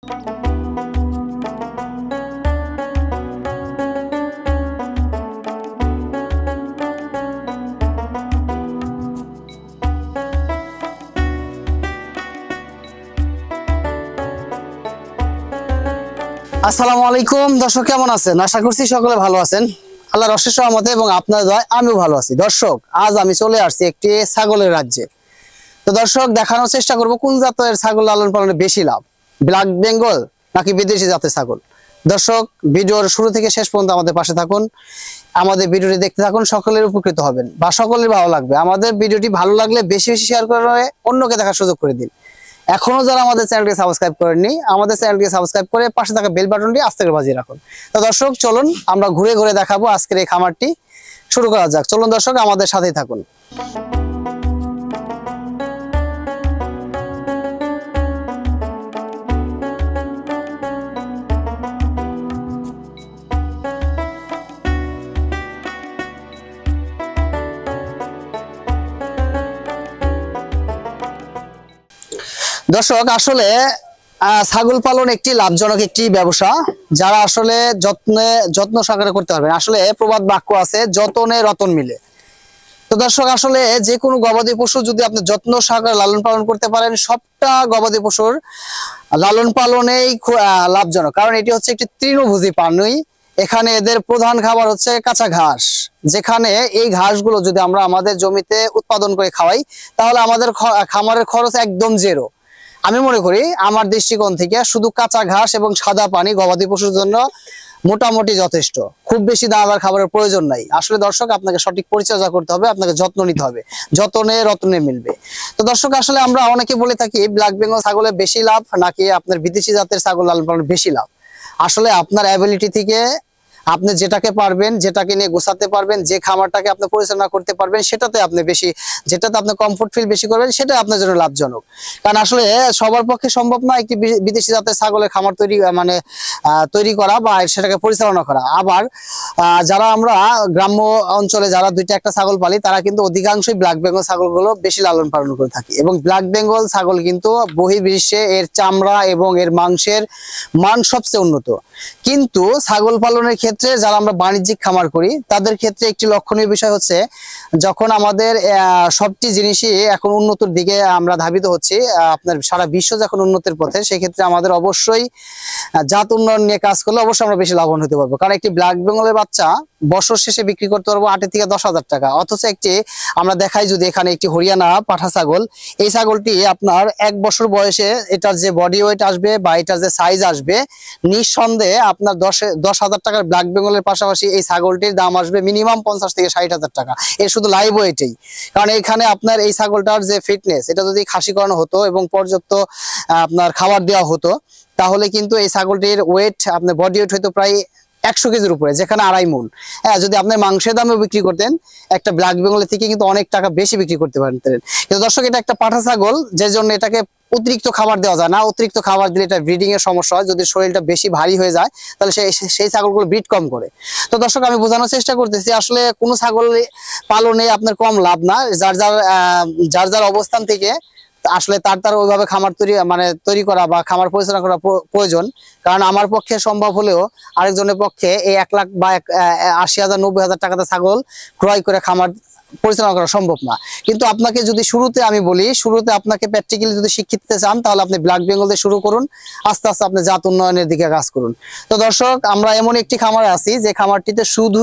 আসসালামু আলাইকুম দর্শক, কেমন আছেন? আশা করছি সকলে ভালো আছেন। আল্লাহর অশেষ রহমতে এবং আপনার দয়ায় আমিও ভালো আছি। দর্শক, আজ আমি চলে আসছি একটি ছাগলের রাজ্যে। তো দর্শক, দেখানোর চেষ্টা করব কোন জাতের ছাগল লালন পালনে বেশি লাভ, ব্ল্যাক বেঙ্গল নাকি বিদেশি জাতের ছাগল। দর্শক, ভিডিওর শুরু থেকে শেষ পর্যন্ত আমাদের পাশে থাকুন, আমাদের ভিডিওটি দেখতে থাকুন, সকলের উপকৃত হবেন বা সকলের ভালো লাগবে। আমাদের ভিডিওটি ভালো লাগলে বেশি বেশি শেয়ার করে অন্যকে দেখার সুযোগ করে দিন। এখনো যারা আমাদের চ্যানেলকে সাবস্ক্রাইব করেননি, আমাদের চ্যানেলকে সাবস্ক্রাইব করে পাশে থাকা বেল বাটনটি আস্তে করে বাজিয়ে রাখুন। তো দর্শক, চলুন আমরা ঘুরে ঘুরে দেখাবো আজকের এই খামারটি। শুরু করা যাক, চলুন দর্শক, আমাদের সাথেই থাকুন। দর্শক, আসলে ছাগল পালন একটি লাভজনক একটি ব্যবসা, যারা আসলে যত্ন সহকারে করতে পারবেন। আসলে প্রবাদ বাক্য আছে, যতনে রতন মিলে। তো দর্শক, আসলে যে কোনো গবাদি পশু যদি আপনি যত্ন সহকারে লালন পালন করতে পারেন, সবটা গবাদি পশুর লালন পালনেই লাভজনক। কারণ এটি হচ্ছে একটি তৃণভোজী প্রাণী। এখানে এদের প্রধান খাবার হচ্ছে কাঁচা ঘাস, যেখানে এই ঘাসগুলো যদি আমরা আমাদের জমিতে উৎপাদন করে খাওয়াই, তাহলে আমাদের খামারের খরচ একদম জেরো। আমি মনে করি আমার দৃষ্টিকোণ থেকে শুধু কাঁচা ঘাস এবং সাদা পানি গবাদি পশুর জন্য মোটামুটি যথেষ্ট। খুব বেশি দানাদার খাবারের প্রয়োজন নাই। আসলে দর্শক, আপনাকে সঠিক পরিচর্যা করতে হবে, আপনাকে যত্ন নিতে হবে, যতনে রত্নে মিলবে। তো দর্শক, আসলে আমরা অনেকে বলে থাকি ব্ল্যাক বেঙ্গল ছাগলের বেশি লাভ নাকি আপনার বিদেশি জাতের ছাগল লালন পালন বেশি লাভ। আসলে আপনার অ্যাবিলিটি থেকে আপনি যেটাকে পারবেন, যেটাকে নিয়ে গোছাতে পারবেন, যে খামারটাকে আপনি পরিচালনা করতে পারবেন, সেটাতে আপনি বেশি, যেটাতে আপনি কমফোর্ট ফিল বেশি করবেন, সেটা আপনার জন্য লাভজনক। কারণ আসলে সবার পক্ষে সম্ভব না একটি বিদেশি জাতের ছাগলের খামার তৈরি করা বা সেটাকে পরিচালনা করা। আবার যারা আমরা গ্রাম্য অঞ্চলে যারা দুইটা একটা ছাগল পালি, তারা কিন্তু অধিকাংশই ব্ল্যাক বেঙ্গল ছাগলগুলো বেশি লালন পালন করে থাকি। এবং ব্ল্যাক বেঙ্গল ছাগল কিন্তু বহির্বিশ্বে এর চামড়া এবং এর মাংসের মান সবচেয়ে উন্নত। কিন্তু ছাগল পালনের ক্ষেত্রে যারা আমরা বাণিজ্যিক খামার করি, তাদের ক্ষেত্রে একটি লক্ষণীয় বিষয় হচ্ছে, যখন আমাদের সবটি জিনিসই এখন উন্নতির দিকে আমরা ধাবিত হচ্ছি, আপনার সারা বিশ্ব যখন উন্নতির পথে, সেক্ষেত্রে আমাদের অবশ্যই জাত উন্নয়ন নিয়ে কাজ করলে অবশ্যই আমরা বেশি লাভবান হতে পারবো। কারণ একটি ব্ল্যাক বেঙ্গলের বাচ্চা বছর শেষে বিক্রি করতে পারবো 8 থেকে 10,000 টাকা। অথচ একটি আমরা দেখাই যদি এখানে একটি হরিয়ানা পাঠা ছাগল, এই ছাগলটি আপনার 1 বছর বয়সে এটার যে বডি ওয়েট আসবে বা এটার যে সাইজ আসবে, নিঃসন্দেহে আপনার 10,000 টাকার ব্ল্যাক বেঙ্গলের পাশাপাশি এই ছাগলটির দাম আসবে মিনিমাম 50 থেকে 60,000 টাকা। এর শুধু লাইভ ওয়েটেই। কারণ এখানে আপনার এই ছাগলটার যে ফিটনেস, এটা যদি খাসি করানো হতো এবং পর্যাপ্ত আপনার খাবার দেওয়া হতো, তাহলে কিন্তু এই ছাগলটির ওয়েট, আপনার বডি ওয়েট হয়তো প্রায় 100 কেজির উপরে, যেখানে 2.5 মণ। হ্যাঁ, যদি আপনার মাংসের দামে বিক্রি করতেন, একটা ব্ল্যাক বেঙ্গলের থেকে কিন্তু অনেক টাকা বেশি বিক্রি করতে পারতেন। কিন্তু দর্শক, এটা একটা পাঠা ছাগল, যে জন্য এটাকে অতিরিক্ত খাবার দেওয়া যায় না। অতিরিক্ত খাবার দিলে এটা ব্রিডিং এর সমস্যা হয়। যদি শরীরটা বেশি ভারী হয়ে যায়, তাহলে সেই ছাগলগুলো ব্রিড কম করে। তো দর্শক, আমি বোঝানোর চেষ্টা করতেছি, আসলে কোনো ছাগল পালনে আপনার কম লাভ না। যার যার অবস্থান থেকে আসলে তার ওইভাবে খামার তৈরি করা বা খামার পরিচালনা করা প্রয়োজন। কারণ আমার পক্ষে সম্ভব হলেও আরেকজনের পক্ষে এই 1 লাখ বা 80,000 90,000 টাকাতে ছাগল ক্রয় করে খামার পরিচালনা করা সম্ভব না। কিন্তু আপনাকে যদি শুরুতে আমি বলি, শুরুতে আপনাকে প্র্যাকটিক্যালি যদি শিক্ষিত চান, তাহলে আপনি ব্ল্যাক বেঙ্গল দিয়ে শুরু করুন, আস্তে আস্তে আপনি জাত উন্নয়নের দিকে কাজ করুন। তো দর্শক, আমরা এমন একটি খামারে আছি যে খামারটিতে শুধু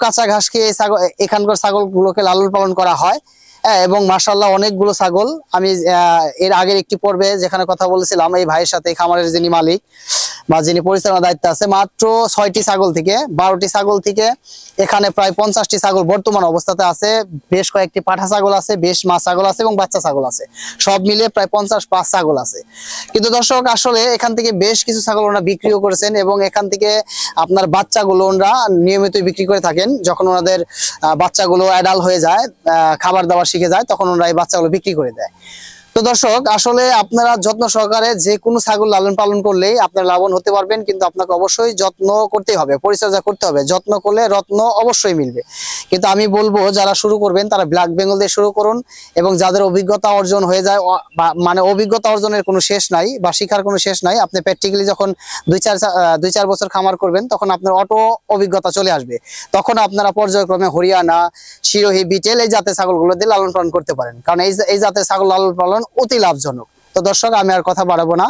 কাঁচা ঘাস খেয়ে এখানকার ছাগলগুলোকে লালন পালন করা হয়। এবং মাশাআল্লাহ অনেকগুলো ছাগল। আমি এর আগের একটি পর্বে যেখানে কথা বলেছিলাম এই ভাইয়ের সাথে, খামারের যিনি মালিক বা যিনি পরিচালনার দায়িত্বে আছে, মাত্র 6টি ছাগল থেকে 12টি ছাগল থেকে এখানে প্রায় 50টি ছাগল বর্তমান অবস্থাতে আছে। বেশ কয়েকটি পাঠা ছাগল আছে, বেশ মা ছাগল আছে এবং বাচ্চা ছাগল আছে। সব মিলে প্রায় 50+ ছাগল আছে। কিন্তু দর্শক, আসলে এখান থেকে বেশ কিছু ছাগল ওনারা বিক্রিও করেছেন এবং এখান থেকে আপনার বাচ্চাগুলো ওনারা নিয়মিতই বিক্রি করে থাকেন। যখন ওনাদের বাচ্চাগুলো অ্যাডাল্ট হয়ে যায়, খাবার দাবার শিখে যায়, তখন ওনারা এই বাচ্চাগুলো বিক্রি করে দেয়। তো দর্শক আসলে আপনারা যত্ন সহকারে যে কোনো ছাগল লালন পালন করলেই আপনারা লাভবান হতে পারবেন, কিন্তু আপনাকে অবশ্যই যত্ন করতে হবে, পরিচর্যা করতে হবে। যত্ন করলে রত্ন অবশ্যই মিলবে। কিন্তু আমি বলবো যারা শুরু করবেন তারা ব্ল্যাক বেঙ্গল দিয়ে শুরু করুন, এবং যাদের অভিজ্ঞতা অর্জন হয়ে যায়, মানে অভিজ্ঞতা অর্জনের কোনো শেষ নাই বা শিখার কোনো শেষ নাই, আপনি প্র্যাকটিক্যালি যখন 2-4 বছর খামার করবেন তখন আপনার অটো অভিজ্ঞতা চলে আসবে। তখন আপনারা পর্যায়ক্রমে হরিয়ানা, সিরোহি, বিটেল এই জাতের ছাগলগুলো দিয়ে লালন পালন করতে পারেন, কারণ এই জাতের ছাগল লালন পালন অতি লাভজনক। তো দর্শক আমি আর কথা বাড়াবো না,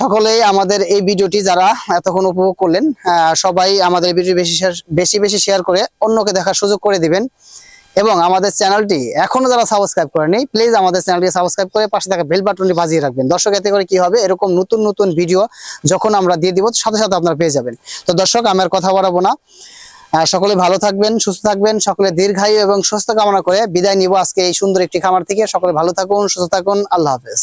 সকলেই আমাদের এই ভিডিওটি যারা এতক্ষণ উপভোগ করলেন সবাই আমাদের ভিডিও বেশি বেশি শেয়ার করে অন্যকে দেখার সুযোগ করে দিবেন। এবং আমাদের চ্যানেলটি এখনো যারা সাবস্ক্রাইব করেনি প্লিজ আমাদের চ্যানেলটি সাবস্ক্রাইব করে পাশে থাকা বেল বাটনটি বাজিয়ে রাখবেন। দর্শক এতে করে কি হবে, এরকম নতুন নতুন ভিডিও যখন আমরা দিয়ে দিব সাথে সাথে আপনারা পেয়ে যাবেন। তো দর্শক আমি আর কথা বাড়াবো না, সকলে ভালো থাকবেন, সুস্থ থাকবেন, সকলে দীর্ঘায়ু এবং সুস্থ কামনা করে বিদায় নিব আজকে এই সুন্দর একটি খামার থেকে। সকলে ভালো থাকুন, সুস্থ থাকুন, আল্লাহ হাফেজ।